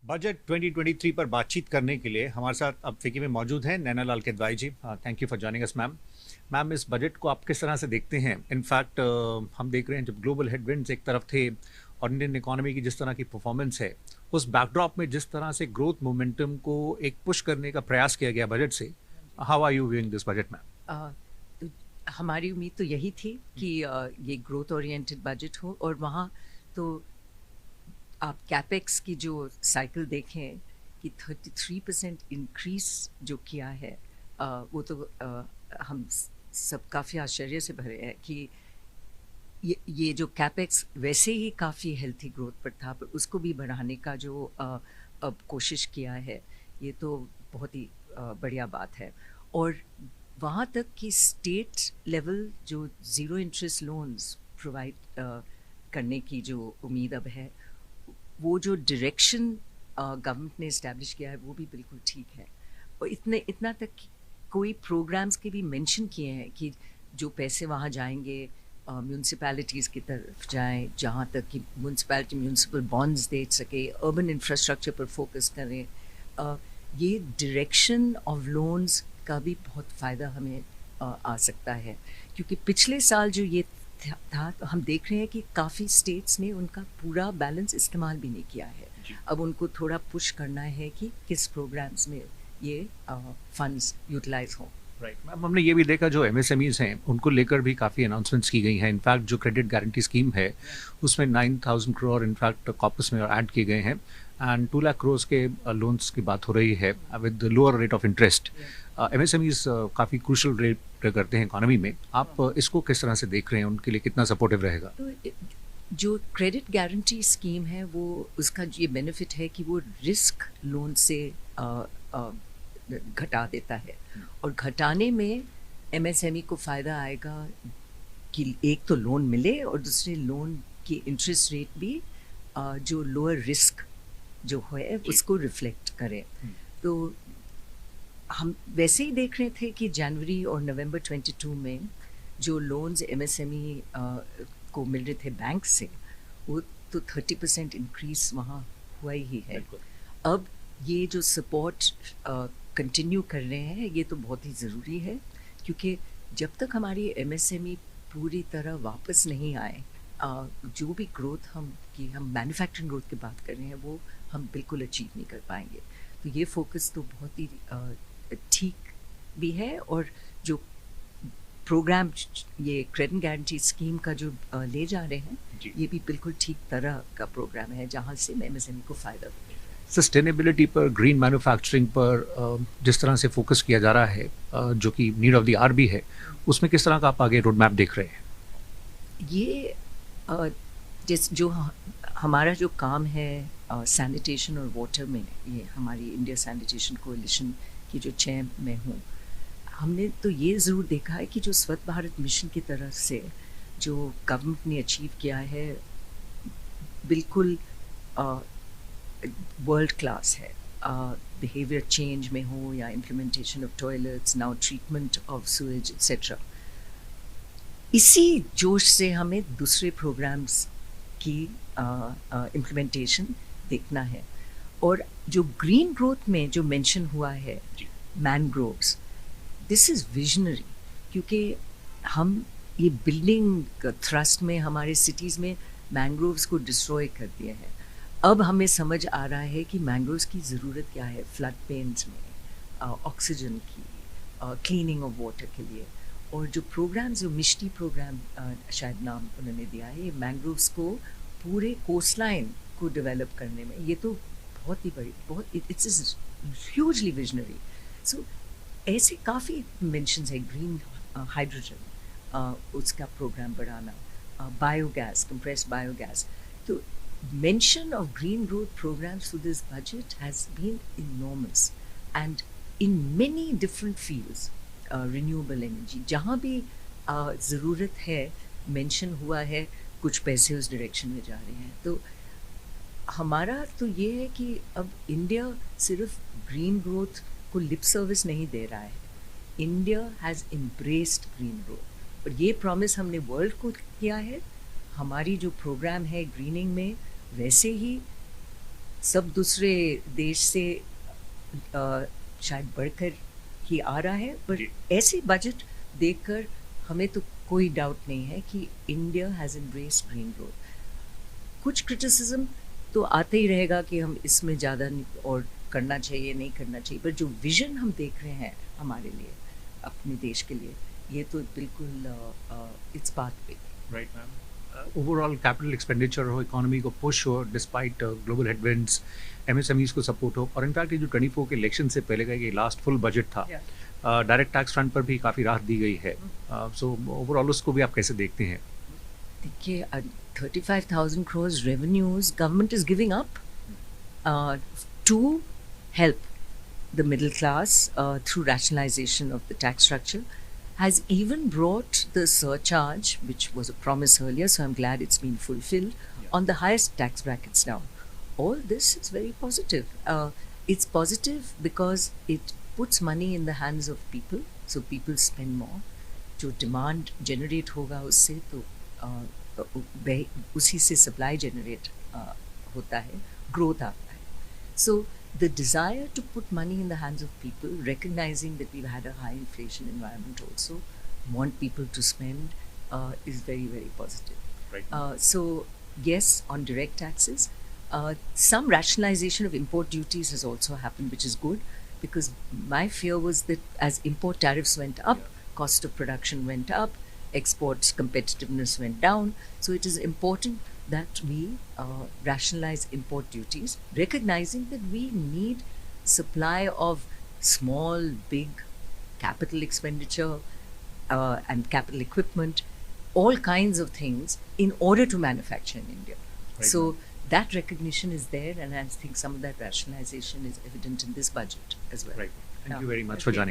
Budget 2023 पर बातचीत करने के लिए हमारे साथ अब फिकी में मौजूद हैं Naina Lal Kidwai ji. Thank you for joining us ma'am. Ma'am, इस बजट को आप किस तरह से देखते हैं? इनफैक्ट हम देख रहे हैं जब ग्लोबल हेडविंड्स एक तरफ थे और इंडियन इकोनॉमी की जिस तरह की परफॉर्मेंस है, उस बैकड्रॉप में जिस तरह से ग्रोथ मोमेंटम को एक पुश करने का प्रयास किया गया बजट से, how are you viewing this budget ma'am? तो हमारी उम्मीद तो यही थी कि ये ग्रोथ ओरिएंटेड बजट हो, और वहाँ तो आप कैपेक्स की जो साइकिल देखें कि 33% इंक्रीज जो किया है, वो तो हम सब काफ़ी आश्चर्य से भरे हैं कि ये जो कैपेक्स वैसे ही काफ़ी हेल्थी ग्रोथ पर था, पर उसको भी बढ़ाने का जो अब कोशिश किया है, ये तो बहुत ही बढ़िया बात है। और वहाँ तक कि स्टेट लेवल जो ज़ीरो इंटरेस्ट लोन्स प्रोवाइड करने की जो उम्मीद अब है, वो जो डायरेक्शन गवर्नमेंट ने इस्टेब्लिश किया है, वो भी बिल्कुल ठीक है। और इतना तक कि कोई प्रोग्राम्स के भी मेंशन किए हैं कि जो पैसे वहाँ जाएंगे म्यूनसिपैलिटीज़ की तरफ जाएं, जहाँ तक कि म्यूनसिपैलिटी म्यूनसिपल बॉन्ड्स दे सके, अर्बन इंफ्रास्ट्रक्चर पर फोकस करें। ये डायरेक्शन ऑफ लोन्स का भी बहुत फ़ायदा हमें आ सकता है, क्योंकि पिछले साल जो ये था तो हम देख रहे हैं कि काफ़ी स्टेट्स ने उनका पूरा बैलेंस इस्तेमाल भी नहीं किया है। अब उनको थोड़ा पुश करना है कि किस प्रोग्राम्स में ये फंड्स यूटिलाइज हों। राइट मैम, हमने ये भी देखा जो एमएसएमईज हैं उनको लेकर भी काफ़ी अनाउंसमेंट्स की गई हैं। इनफैक्ट जो क्रेडिट गारंटी स्कीम है उसमें 9,000 करोड़ इनफैक्ट कॉपस में ऐड किए गए हैं एंड 2 लाख करोड़ के लोन्स की बात हो रही है with lower rate of interest. MSMEs काफ़ी क्रूशल रेट प्ले करते हैं इकोनॉमी में। आप इसको किस तरह से देख रहे हैं? उनके लिए कितना सपोर्टिव रहेगा? तो जो क्रेडिट गारंटी स्कीम है, वो उसका ये बेनिफिट है कि वो रिस्क लोन से घटा देता है, और घटाने में एमएसएमई को फ़ायदा आएगा कि एक तो लोन मिले और दूसरे लोन की इंटरेस्ट रेट भी जो लोअर रिस्क जो है उसको रिफ्लेक्ट करे। तो हम वैसे ही देख रहे थे कि जनवरी और नवंबर 22 में जो लोन्स एमएसएमई को मिल रहे थे बैंक से, वो तो 30% इंक्रीज वहाँ हुआ ही है। अब ये जो सपोर्ट कंटिन्यू कर रहे हैं, ये तो बहुत ही ज़रूरी है, क्योंकि जब तक हमारी एमएसएमई पूरी तरह वापस नहीं आए, जो भी ग्रोथ हम मैन्युफैक्चरिंग ग्रोथ की बात कर रहे हैं, वो हम बिल्कुल अचीव नहीं कर पाएंगे। तो ये फोकस तो बहुत ही ठीक भी है, और जो प्रोग्राम ये क्रेडिट गारंटी स्कीम का जो ले जा रहे हैं, ये भी बिल्कुल ठीक तरह का प्रोग्राम है जहाँ से एमएसएमई को फ़ायदा हो। सस्टेनेबिलिटी पर, ग्रीन मैन्युफैक्चरिंग पर जिस तरह से फोकस किया जा रहा है, जो कि नीड ऑफ द आर भी है, उसमें किस तरह का आप आगे रोड मैप देख रहे हैं? ये जिस जो हमारा जो काम है सैनिटेशन और वाटर में, ये हमारी इंडिया सैनिटेशन कोalition की जो चेयर में हूँ, हमने तो ये ज़रूर देखा है कि जो स्वच्छ भारत मिशन की तरफ से जो गवर्नमेंट ने अचीव किया है, बिल्कुल वर्ल्ड क्लास है। बिहेवियर चेंज में हो या implementation of toilets, now treatment of Suez etcetera. इसी जोश से हमें दूसरे प्रोग्राम्स की इम्प्लीमेंटेशन देखना है। और जो ग्रीन ग्रोथ में जो मेंशन हुआ है, मैनग्रोव्स, दिस इज़ विजनरी, क्योंकि हम ये बिल्डिंग थ्रस्ट में हमारे सिटीज़ में मैंग्रोव्स को डिस्ट्रॉय कर दिए हैं। अब हमें समझ आ रहा है कि मैंग्रोव्स की ज़रूरत क्या है फ्लड पेन्स में, ऑक्सीजन की, क्लीनिंग ऑफ वाटर के लिए। और जो प्रोग्राम, जो मिष्टी प्रोग्राम शायद नाम उन्होंने दिया है, ये मैंग्रोव्स को पूरे कोस्ट लाइन को डेवलप करने में, ये तो बहुत ही बड़ी, बहुत इट्स इज ह्यूजली विजनरी। सो ऐसे काफ़ी मेंशंस है। ग्रीन हाइड्रोजन, उसका प्रोग्राम बढ़ाना, बायोगैस, कंप्रेस्ड बायोगैस। तो mention of green growth programs through this budget has been enormous, and in many different fields, renewable energy, जहाँ भी ज़रूरत है mention हुआ है, कुछ पैसे उस डायरेक्शन में जा रहे हैं। तो हमारा तो ये है कि अब इंडिया सिर्फ ग्रीन ग्रोथ को लिप सर्विस नहीं दे रहा है, India has embraced green growth, और ये प्रॉमिस हमने वर्ल्ड को किया है। हमारी जो प्रोग्राम है ग्रीनिंग में, वैसे ही सब दूसरे देश से शायद बढ़कर ही आ रहा है, पर जी। ऐसे बजट देखकर हमें तो कोई डाउट नहीं है कि India has embraced green growth. कुछ क्रिटिसिज्म तो आता ही रहेगा कि हम इसमें ज़्यादा और करना चाहिए, नहीं करना चाहिए, पर जो विजन हम देख रहे हैं हमारे लिए, अपने देश के लिए, ये तो बिल्कुल it's pathway. Right, ma'am. Overall capital expenditure हो, इकोनॉमी को पुश हो डिस्पाइट ग्लोबल हेडविंड्स, एमएसएमईज को सपोर्ट हो, और इनफैक्ट ये जो 24 के इलेक्शन से पहले का ये लास्ट फुल बजट था, डायरेक्ट टैक्स फ्रंट पर भी काफ़ी राहत दी गई है। सो ओवरऑल उसको भी आप कैसे देखते हैं? देखिए 35,000 crores revenues government is giving up to help the middle class through rationalization of the tax structure, has even brought the surcharge, which was a promise earlier, so I'm glad it's been fulfilled, on the highest tax brackets now. All this is very positive. It's positive because it puts money in the hands of people, so people spend more. जो demand generate होगा उससे तो उसी से supply generate होता है, growth आता है. सो the desire to put money in the hands of people, recognizing that we've had a high inflation environment also, want people to spend, is very, very positive. Right. So yes, on direct taxes, some rationalization of import duties has also happened, which is good, because my fear was that as import tariffs went up, cost of production went up, exports competitiveness went down. So it is important that we rationalize import duties, recognizing that we need supply of small, big capital expenditure and capital equipment, all kinds of things in order to manufacture in India. Right. So that recognition is there, and I think some of that rationalization is evident in this budget as well. Right. Thank Yeah. you very much for joining us.